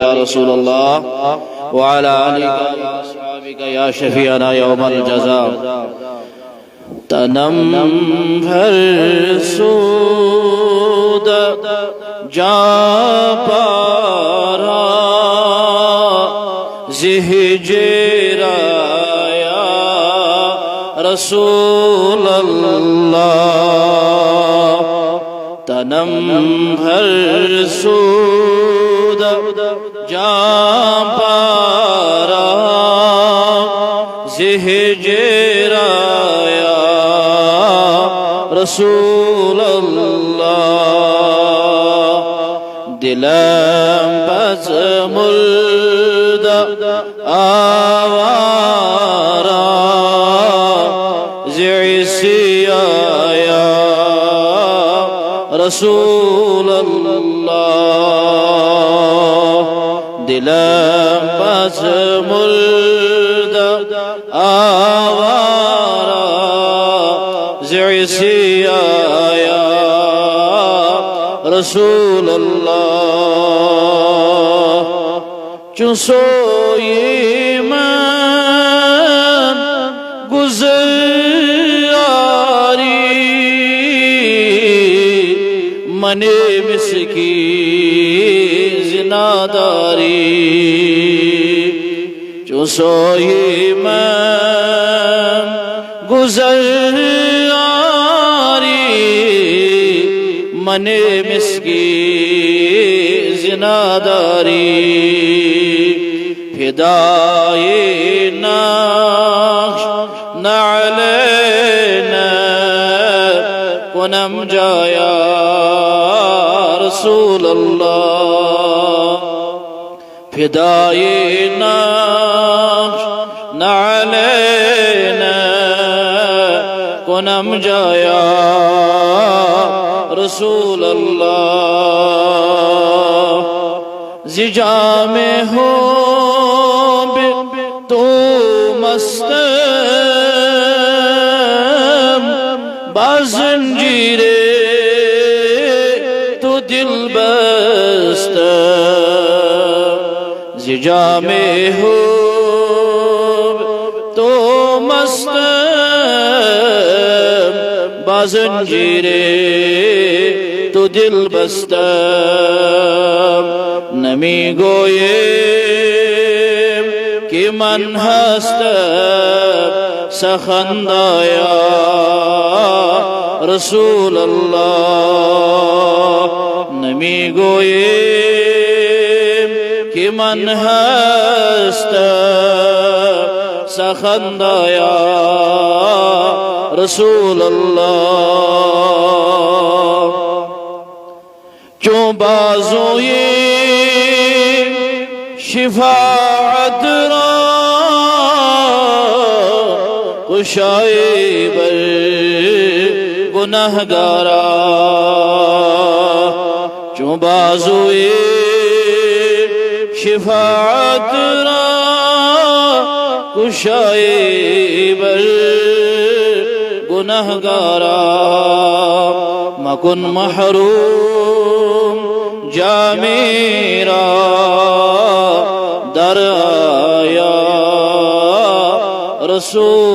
يا رسول الله وعلى آلك وأصحابك يا شفيعنا يوم الجزاء تنم بھر سود جا پارا زہجرا یا رسول اللہ تنم بھر سود جا پارا زہجرا یا رسول اللہ دلم بز مرد آوارا زعسیا یا رسول اللہ دلم بز مرد آوارا زعسیا یا رسول اللہ چون سوئی من گزاری من مسکی زناداری چون سوئی من گزاری من مسکی زناداری فدائی نقش نعلینا کنم جایا رسول اللہ فدائی نقش نعلینا کنم جایا رسول اللہ زجام ہو تو مستم بازنجیرے تو دل بستم زجام ہو تو مستم بازنجیرے تو دل بستم نمی گوئے کہ من ہستم سخندایا رسول اللہ نمی گوئے کہ من ہستم سخندایا رسول اللہ چون بازوئے شفاعت را کشائی بر گناہگارا چون بازوئے شفاعت را کشائی بر گناہگارا مکن محروم جا میرا در آیا رسول